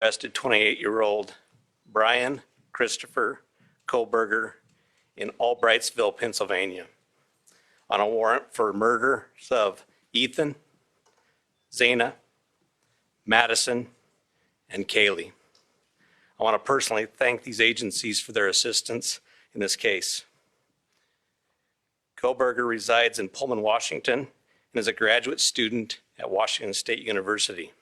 arrested 28-year-old Brian Christopher Kohlberger in Albrightsville, Pennsylvania, on a warrant for murders of Ethan, Zana, Madison, and Kaylee. I want to personally thank these agencies for their assistance in this case. Kohlberger resides in Pullman, Washington, and is a graduate student at Washington State University.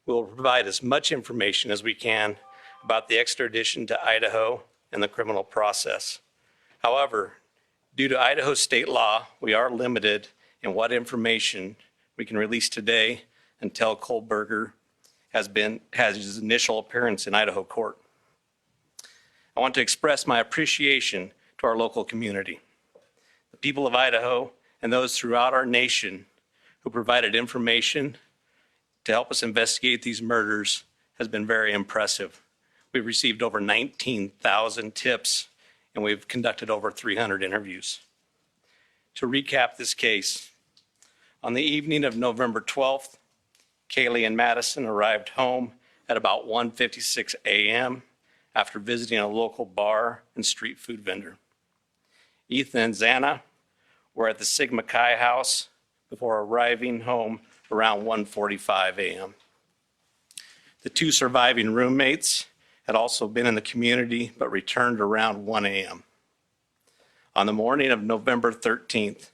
We will provide as much information as we can about the extradition to Idaho and the criminal process. However, due to Idaho state law, we are limited in what information we can release today until Kohlberger has his initial appearance in Idaho court. I want to express my appreciation to our local community, the people of Idaho, and those throughout our nation who provided information to help us investigate these murders has been very impressive. We've received over 19,000 tips, and we've conducted over 300 interviews. To recap this case, on the evening of November 12th, Kaylee and Madison arrived home at about 1:56 a.m. after visiting a local bar and street food vendor. Ethan and Zana were at the Sigma Chi house before arriving home around 1:45 a.m. The two surviving roommates had also been in the community but returned around 1 a.m. On the morning of November 13th,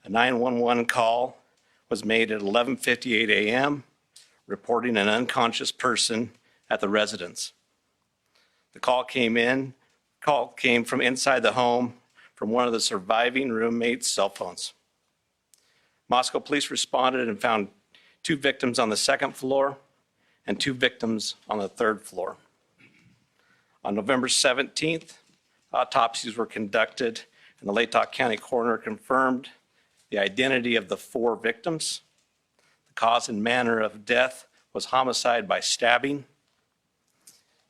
a 911 call was made at 11:58 a.m. reporting an unconscious person at the residence. The call came from inside the home from one of the surviving roommates' cell phones. Moscow police responded and found 2 victims on the 2nd floor and 2 victims on the 3rd floor. On November 17th, autopsies were conducted and the Latah County coroner confirmed the identity of the 4 victims. The cause and manner of death was homicide by stabbing.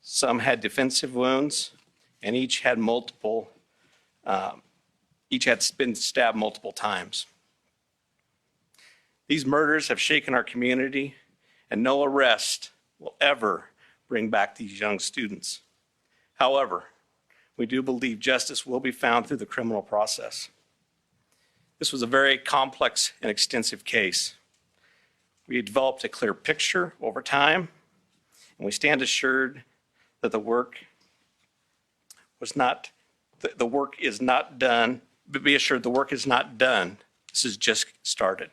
Some had defensive wounds, and each had been stabbed multiple times. These murders have shaken our community, and no arrest will ever bring back these young students. However, we do believe justice will be found through the criminal process. This was a very complex and extensive case. We developed a clear picture over time, and we stand assured that the work is not done, but be assured the work is not done. This has just started.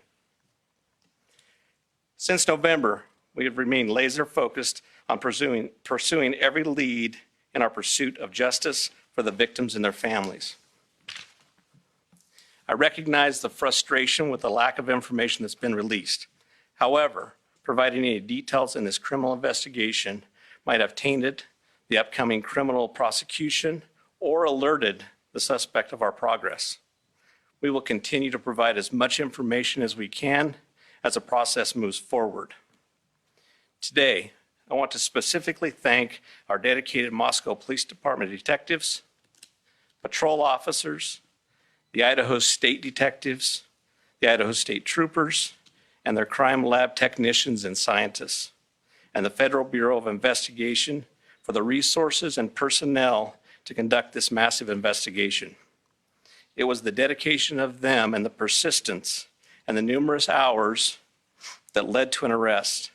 Since November, we have remained laser focused on pursuing every lead in our pursuit of justice for the victims and their families. I recognize the frustration with the lack of information that's been released. However, providing any details in this criminal investigation might have tainted the upcoming criminal prosecution or alerted the suspect of our progress. We will continue to provide as much information as we can as the process moves forward. Today, I want to specifically thank our dedicated Moscow Police Department detectives, patrol officers, the Idaho State detectives, the Idaho State troopers, and their crime lab technicians and scientists, and the Federal Bureau of Investigation for the resources and personnel to conduct this massive investigation. It was the dedication of them and the persistence and the numerous hours that led to an arrest.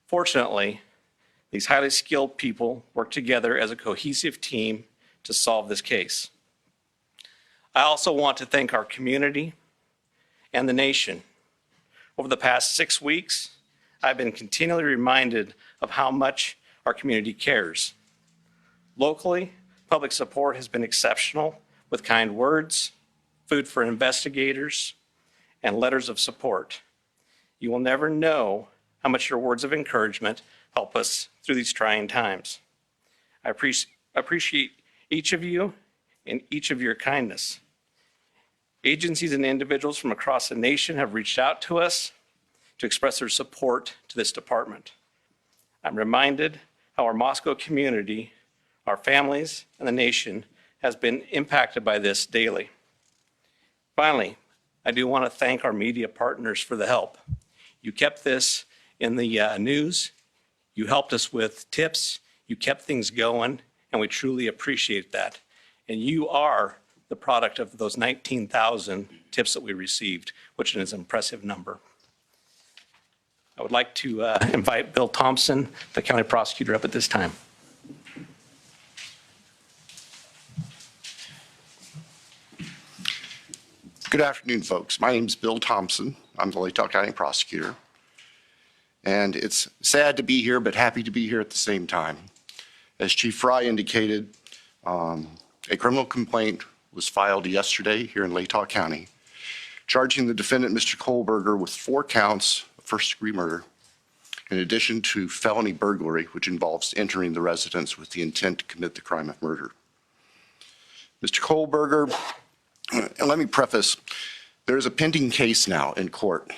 Fortunately, these highly skilled people worked together as a cohesive team to solve this case. I also want to thank our community and the nation. Over the past 6 weeks, I've been continually reminded of how much our community cares. Locally, public support has been exceptional with kind words, food for investigators, and letters of support. You will never know how much your words of encouragement help us through these trying times. I appreciate each of you and each of your kindness. Agencies and individuals from across the nation have reached out to us to express their support to this department. I'm reminded how our Moscow community, our families, and the nation has been impacted by this daily. Finally, I do want to thank our media partners for the help. You kept this in the news. You helped us with tips, you kept things going, and we truly appreciate that. And you are the product of those 19,000 tips that we received, which is an impressive number. I would like to invite Bill Thompson, the county prosecutor, up at this time. Good afternoon, folks. My name is Bill Thompson. I'm the Latah County prosecutor. And it's sad to be here, but happy to be here at the same time. As Chief Fry indicated, a criminal complaint was filed yesterday here in Latah County, charging the defendant, Mr. Kohlberger, with 4 counts of first-degree murder, in addition to felony burglary, which involves entering the residence with the intent to commit the crime of murder. Mr. Kohlberger, and let me preface, there is a pending case now in court,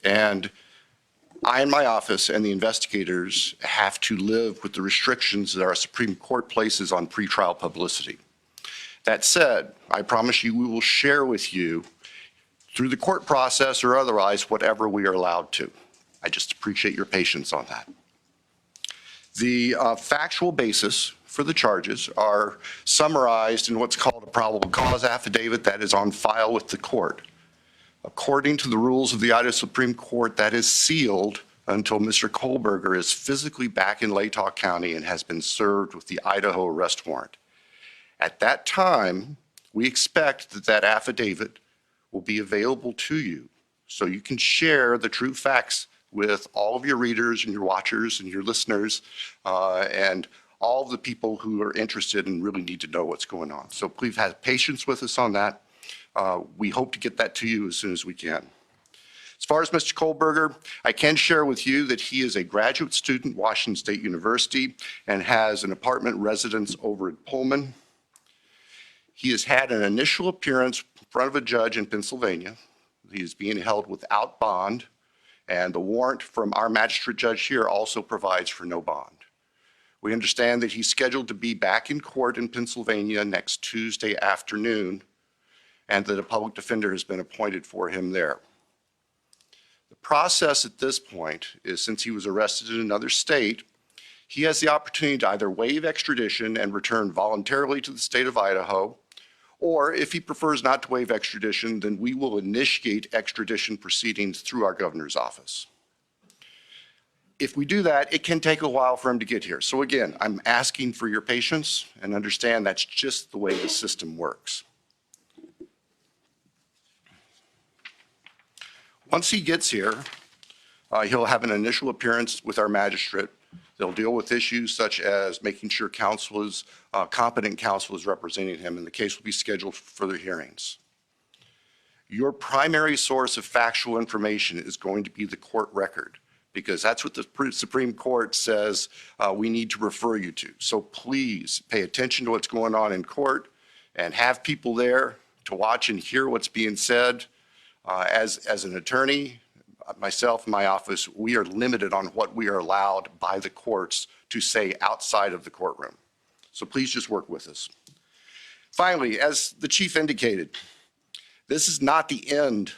and I and my office and the investigators have to live with the restrictions that our Supreme Court places on pretrial publicity. That said, I promise you we will share with you through the court process or otherwise whatever we are allowed to. I just appreciate your patience on that. The factual basis for the charges are summarized in what's called a probable cause affidavit that is on file with the court. According to the rules of the Idaho Supreme Court, that is sealed until Mr. Kohlberger is physically back in Latah County and has been served with the Idaho arrest warrant. At that time, we expect that that affidavit will be available to you so you can share the true facts with all of your readers and your watchers and your listeners and all of the people who are interested and really need to know what's going on. So please have patience with us on that. We hope to get that to you as soon as we can. As far as Mr. Kohlberger, I can share with you that he is a graduate student at Washington State University and has an apartment residence over at Pullman. He has had an initial appearance in front of a judge in Pennsylvania. He is being held without bond, and the warrant from our magistrate judge here also provides for no bond. We understand that he's scheduled to be back in court in Pennsylvania next Tuesday afternoon, and that a public defender has been appointed for him there. The process at this point is, since he was arrested in another state, he has the opportunity to either waive extradition and return voluntarily to the state of Idaho, or if he prefers not to waive extradition, then we will initiate extradition proceedings through our governor's office. If we do that, it can take a while for him to get here. So again, I'm asking for your patience and understand that's just the way the system works. Once he gets here, he'll have an initial appearance with our magistrate. They'll deal with issues such as making sure competent counsel is representing him, and the case will be scheduled for further hearings. Your primary source of factual information is going to be the court record, because that's what the Supreme Court says we need to refer you to. So please pay attention to what's going on in court and have people there to watch and hear what's being said. As an attorney, myself and my office, we are limited on what we are allowed by the courts to say outside of the courtroom. So please just work with us. Finally, as the chief indicated, this is not the end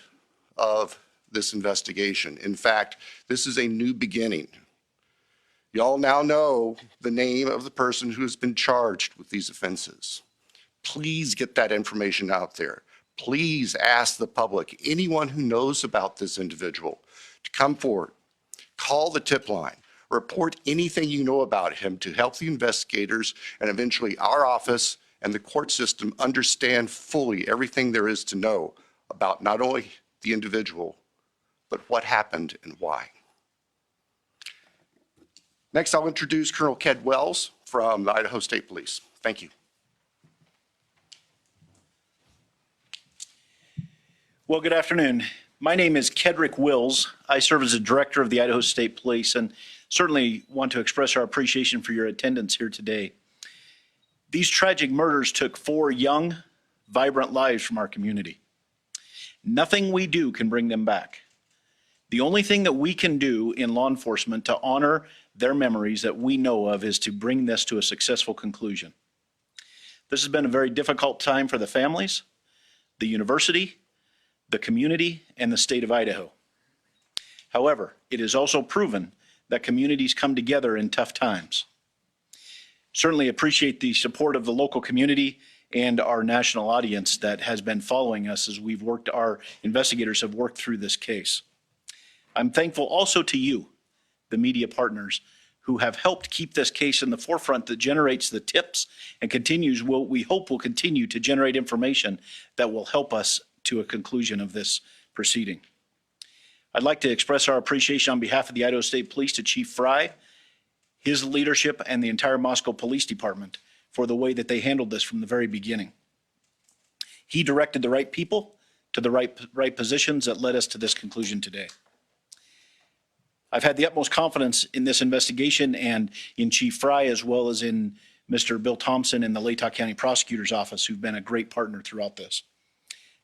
of this investigation. In fact, this is a new beginning. Y'all now know the name of the person who has been charged with these offenses. Please get that information out there. Please ask the public, anyone who knows about this individual, to come forward, call the tip line, report anything you know about him to help the investigators and eventually our office and the court system understand fully everything there is to know about not only the individual, but what happened and why. Next, I'll introduce Colonel Ked Wells from the Idaho State Police. Thank you. Well, good afternoon. My name is Kedrick Wills. I serve as the director of the Idaho State Police and certainly want to express our appreciation for your attendance here today. These tragic murders took 4 young, vibrant lives from our community. Nothing we do can bring them back. The only thing that we can do in law enforcement to honor their memories that we know of is to bring this to a successful conclusion. This has been a very difficult time for the families, the university, the community, and the state of Idaho. However, it is also proven that communities come together in tough times. Certainly appreciate the support of the local community and our national audience that has been following us as our investigators have worked through this case. I'm thankful also to you, the media partners, who have helped keep this case in the forefront that generates the tips and we hope will continue to generate information that will help us to a conclusion of this proceeding. I'd like to express our appreciation on behalf of the Idaho State Police to Chief Fry, his leadership, and the entire Moscow Police Department for the way that they handled this from the very beginning. He directed the right people to the right positions that led us to this conclusion today. I've had the utmost confidence in this investigation and in Chief Fry, as well as in Mr. Bill Thompson and the Latah County Prosecutor's Office, who've been a great partner throughout this.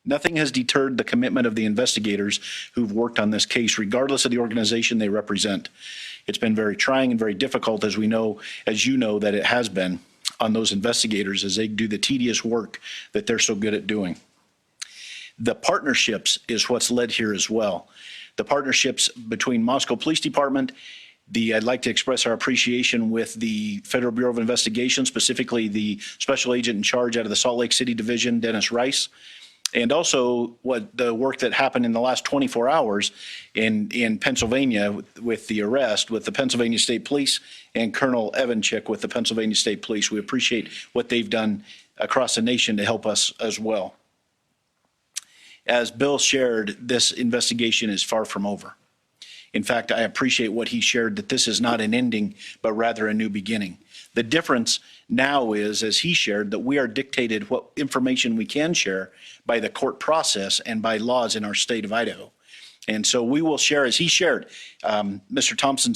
Nothing has deterred the commitment of the investigators who've worked on this case, regardless of the organization they represent. It's been very trying and very difficult, as you know, that it has been on those investigators as they do the tedious work that they're so good at doing. The partnerships is what's led here as well. The partnerships between Moscow Police Department, I'd like to express our appreciation with the Federal Bureau of Investigation, specifically the Special Agent in charge out of the Salt Lake City Division, Dennis Rice, and also the work that happened in the last 24 hours in Pennsylvania with the arrest with the Pennsylvania State Police and Colonel Evanchik with the Pennsylvania State Police. We appreciate what they've done across the nation to help us as well. As Bill shared, this investigation is far from over. In fact, I appreciate what he shared, that this is not an ending, but rather a new beginning. The difference now is, as he shared, that we are dictated what information we can share by the court process and by laws in our state of Idaho. And so we will share, as he shared, Mr. Thompson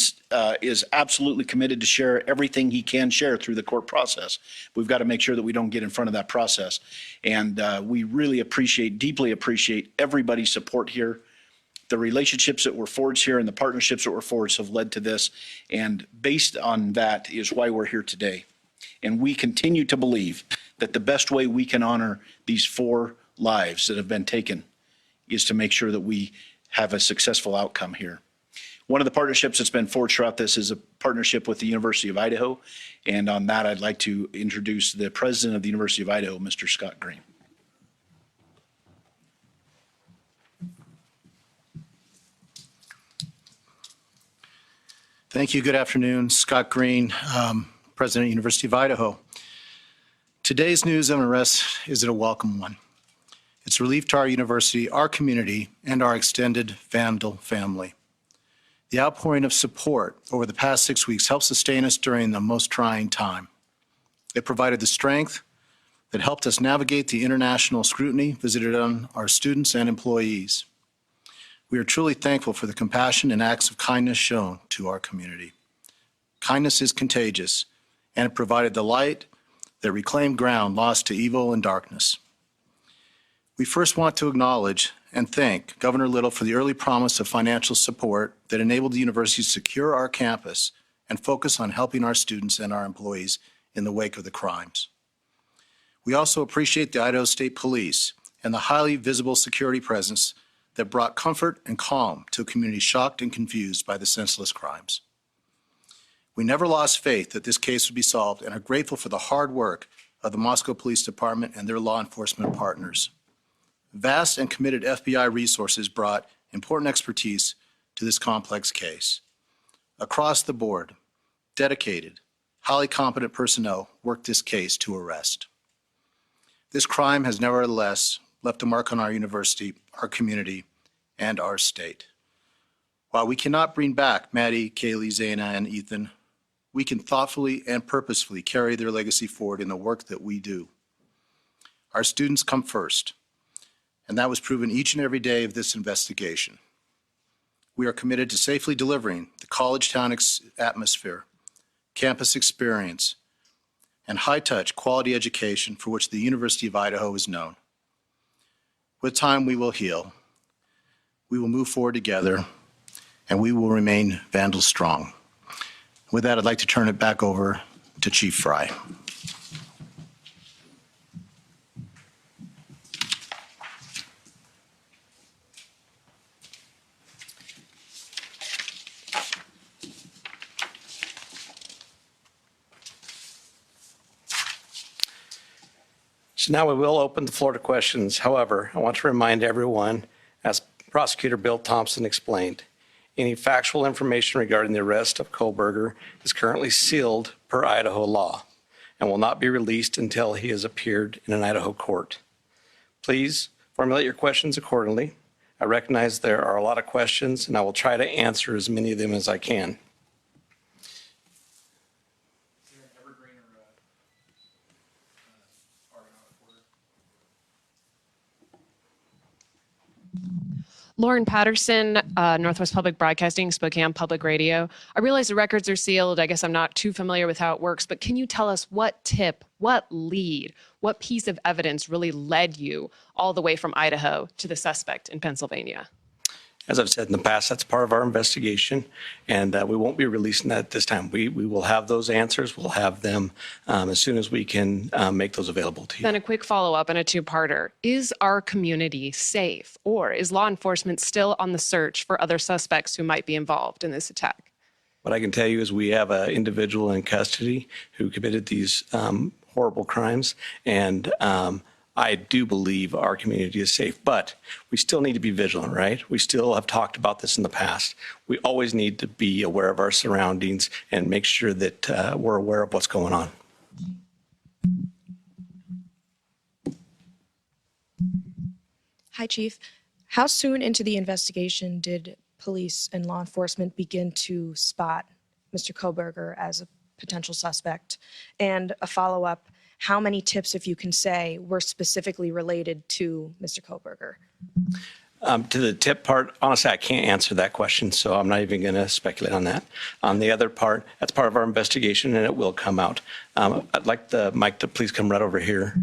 is absolutely committed to share everything he can share through the court process. We've got to make sure that we don't get in front of that process. And we really deeply appreciate everybody's support here. The relationships that were forged here and the partnerships that were forged have led to this. And based on that is why we're here today. And we continue to believe that the best way we can honor these 4 lives that have been taken is to make sure that we have a successful outcome here. One of the partnerships that's been forged throughout this is a partnership with the University of Idaho. And on that, I'd like to introduce the president of the University of Idaho, Mr. Scott Green. Thank you. Good afternoon. Scott Green, President of the University of Idaho. Today's news and arrest is a welcome one. It's relief to our university, our community, and our extended Vandal family. The outpouring of support over the past 6 weeks helped sustain us during the most trying time. It provided the strength that helped us navigate the international scrutiny visited on our students and employees. We are truly thankful for the compassion and acts of kindness shown to our community. Kindness is contagious, and it provided the light that reclaimed ground lost to evil and darkness. We first want to acknowledge and thank Governor Little for the early promise of financial support that enabled the university to secure our campus and focus on helping our students and our employees in the wake of the crimes. We also appreciate the Idaho State Police and the highly visible security presence that brought comfort and calm to a community shocked and confused by the senseless crimes. We never lost faith that this case would be solved and are grateful for the hard work of the Moscow Police Department and their law enforcement partners. Vast and committed FBI resources brought important expertise to this complex case. Across the board, dedicated, highly competent personnel worked this case to arrest. This crime has nevertheless left a mark on our university, our community, and our state. While we cannot bring back Maddie, Kaylee, Zaina, and Ethan, we can thoughtfully and purposefully carry their legacy forward in the work that we do. Our students come first, and that was proven each and every day of this investigation. We are committed to safely delivering the college town atmosphere, campus experience, and high-touch quality education for which the University of Idaho is known. With time, we will heal. We will move forward together, and we will remain Vandal strong. With that, I'd like to turn it back over to Chief Fry. So now we will open the floor to questions. However, I want to remind everyone, as Prosecutor Bill Thompson explained, any factual information regarding the arrest of Kohlberger is currently sealed per Idaho law and will not be released until he has appeared in an Idaho court. Please formulate your questions accordingly. I recognize there are a lot of questions, and I will try to answer as many of them as I can. Lauren Patterson, Northwest Public Broadcasting, Spokane Public Radio. I realize the records are sealed. I guess I'm not too familiar with how it works, but can you tell us what tip, what lead, what piece of evidence really led you all the way from Idaho to the suspect in Pennsylvania? As I've said in the past, that's part of our investigation, and we won't be releasing that at this time. We will have those answers. We'll have them as soon as we can make those available to you. Then a quick follow-up and a two-parter. Is our community safe, or is law enforcement still on the search for other suspects who might be involved in this attack? What I can tell you is we have an individual in custody who committed these horrible crimes, and I do believe our community is safe, but we still need to be vigilant, right? We still have talked about this in the past. We always need to be aware of our surroundings and make sure that we're aware of what's going on. Hi, Chief. How soon into the investigation did police and law enforcement begin to spot Mr. Kohlberger as a potential suspect? And a follow-up, how many tips, if you can say, were specifically related to Mr. Kohlberger? To the tip part, honestly, I can't answer that question, so I'm not even going to speculate on that. On the other part, that's part of our investigation, and it will come out. I'd like the mic to please come right over here.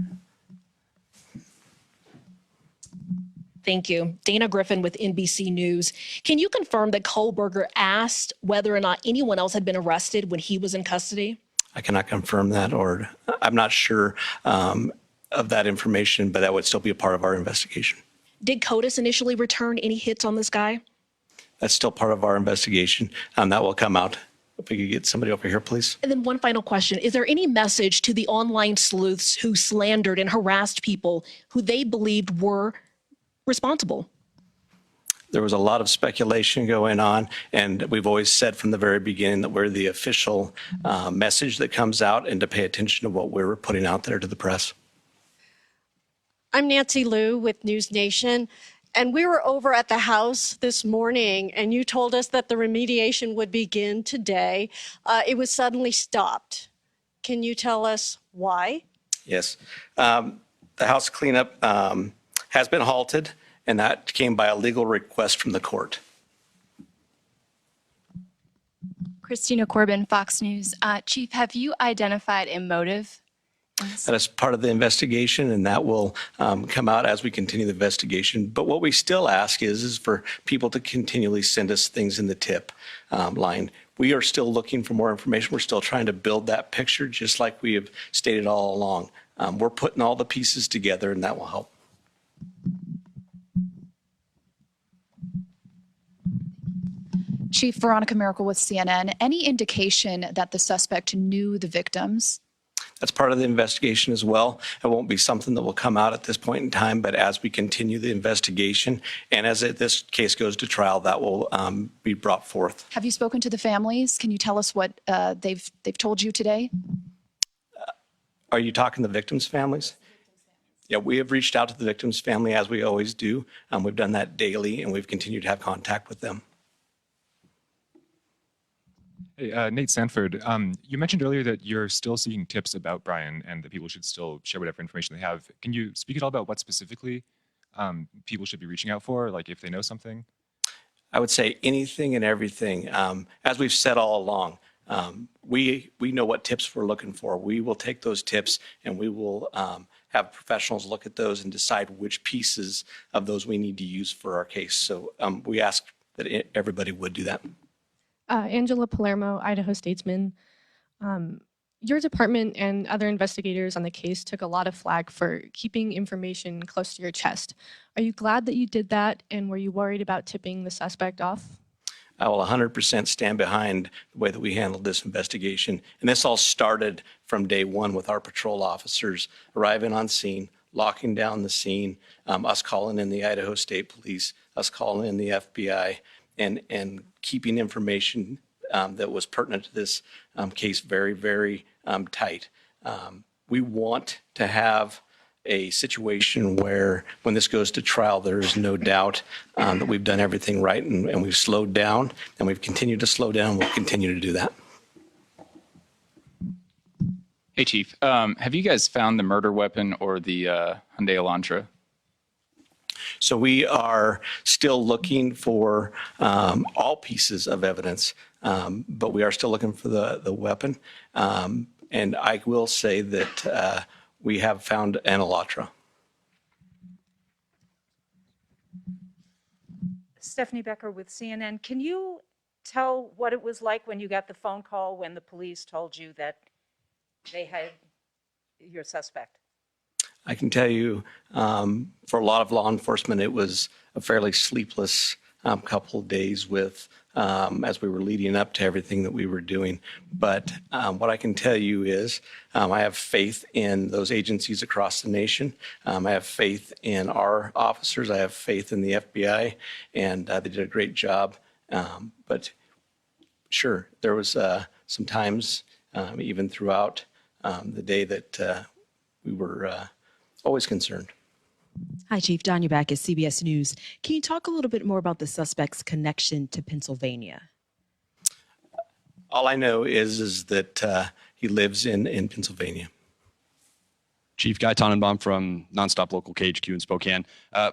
Thank you. Dana Griffin with NBC News. Can you confirm that Kohlberger asked whether or not anyone else had been arrested when he was in custody? I cannot confirm that, or I'm not sure of that information, but that would still be a part of our investigation. Did CODIS initially return any hits on this guy? That's still part of our investigation. That will come out. If we could get somebody over here, please. And then one final question. Is there any message to the online sleuths who slandered and harassed people who they believed were responsible? There was a lot of speculation going on, and we've always said from the very beginning that we're the official message that comes out, and to pay attention to what we're putting out there to the press. I'm Nancy Liu with News Nation, and we were over at the house this morning, and you told us that the remediation would begin today. It was suddenly stopped. Can you tell us why? Yes. The house cleanup has been halted, and that came by a legal request from the court. Christina Corbin, Fox News. Chief, have you identified a motive? That is part of the investigation, and that will come out as we continue the investigation. But what we still ask is for people to continually send us things in the tip line. We are still looking for more information. We're still trying to build that picture, just like we have stated all along. We're putting all the pieces together, and that will help. Chief, Veronica Miracle with CNN. Any indication that the suspect knew the victims? That's part of the investigation as well. It won't be something that will come out at this point in time, but as we continue the investigation and as this case goes to trial, that will be brought forth. Have you spoken to the families? Can you tell us what they've told you today? Are you talking the victims' families? Yeah, we have reached out to the victims' family as we always do. We've done that daily, and we've continued to have contact with them. Hey, Nate Sanford, you mentioned earlier that you're still seeking tips about Brian and that people should still share whatever information they have. Can you speak at all about what specifically people should be reaching out for, like if they know something? I would say anything and everything. As we've said all along, we know what tips we're looking for. We will take those tips and we will have professionals look at those and decide which pieces of those we need to use for our case. So we ask that everybody would do that. Angela Palermo, Idaho Statesman. Your department and other investigators on the case took a lot of flack for keeping information close to your chest. Are you glad that you did that, and were you worried about tipping the suspect off? I will 100% stand behind the way that we handled this investigation. And this all started from day one with our patrol officers arriving on scene, locking down the scene, us calling in the Idaho State Police, us calling in the FBI, and keeping information that was pertinent to this case very, very tight. We want to have a situation where when this goes to trial, there is no doubt that we've done everything right and we've slowed down and we've continued to slow down. We'll continue to do that. Hey, Chief. Have you guys found the murder weapon or the Hyundai Elantra? So we are still looking for all pieces of evidence, but we are still looking for the weapon. And I will say that we have found an Elantra. Stephanie Becker with CNN. Can you tell what it was like when you got the phone call when the police told you that they had your suspect? I can tell you, for a lot of law enforcement, it was a fairly sleepless couple of days with as we were leading up to everything that we were doing. But what I can tell you is I have faith in those agencies across the nation. I have faith in our officers. I have faith in the FBI, and they did a great job. But sure, there was some times, even throughout the day, that we were always concerned. Hi, Chief. Donya Back at CBS News. Can you talk a little bit more about the suspect's connection to Pennsylvania? All I know is that he lives in Pennsylvania. Chief Guy Tannenbaum from Nonstop Local KHQ in Spokane.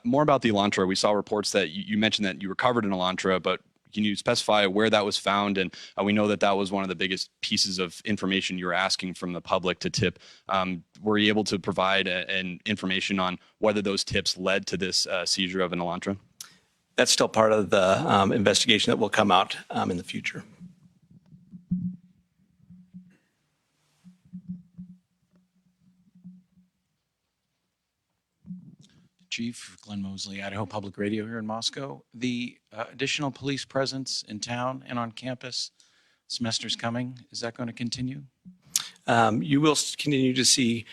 More about the Elantra. We saw reports that you mentioned that you recovered an Elantra, but can you specify where that was found? And we know that that was one of the biggest pieces of information you were asking from the public to tip. Were you able to provide an information on whether those tips led to this seizure of an Elantra? That's still part of the investigation that will come out in the future. Chief Glenn Mosley, Idaho Public Radio here in Moscow. The additional police presence in town and on campus, semester's coming. Is that going to continue? You will continue to see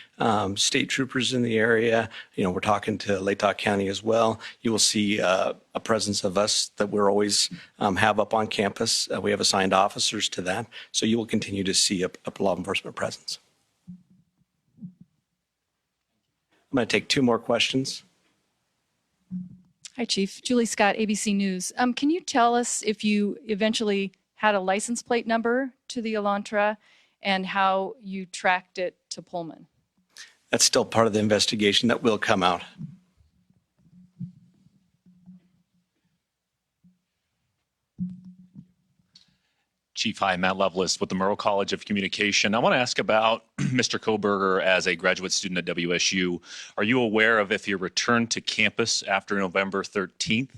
state troopers in the area. You know, we're talking to Latah County as well. You will see a presence of us that we're always have up on campus. We have assigned officers to that. So you will continue to see a law enforcement presence. I'm going to take two more questions. Hi, Chief. Julie Scott, ABC News. Can you tell us if you eventually had a license plate number to the Elantra and how you tracked it to Pullman? That's still part of the investigation that will come out. Chief, hi, Matt Lovelace with the Murrow College of Communication. I want to ask about Mr. Koberger as a graduate student at WSU. Are you aware of if he returned to campus after November 13th?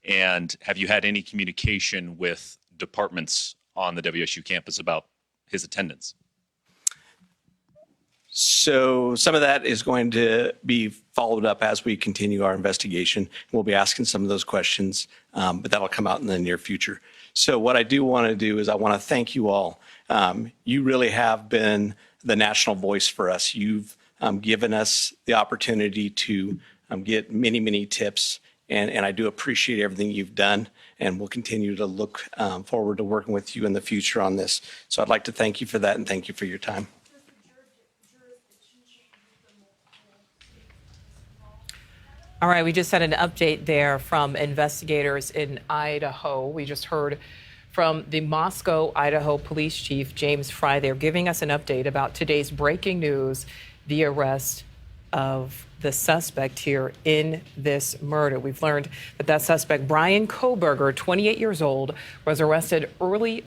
And have you had any communication with departments on the WSU campus about his attendance? So some of that is going to be followed up as we continue our investigation. We'll be asking some of those questions, but that'll come out in the near future. So what I do want to do is I want to thank you all. You really have been the national voice for us. You've given us the opportunity to get many, many tips, and I do appreciate everything you've done, and we'll continue to look forward to working with you in the future on this. So I'd like to thank you for that, and thank you for your time. All right, we just had an update there from investigators in Idaho. We just heard from the Moscow, Idaho Police Chief, James Fry. They're giving us an update about today's breaking news, the arrest of the suspect here in this murder. We've learned that suspect, Brian Koberger, 28 years old, was arrested early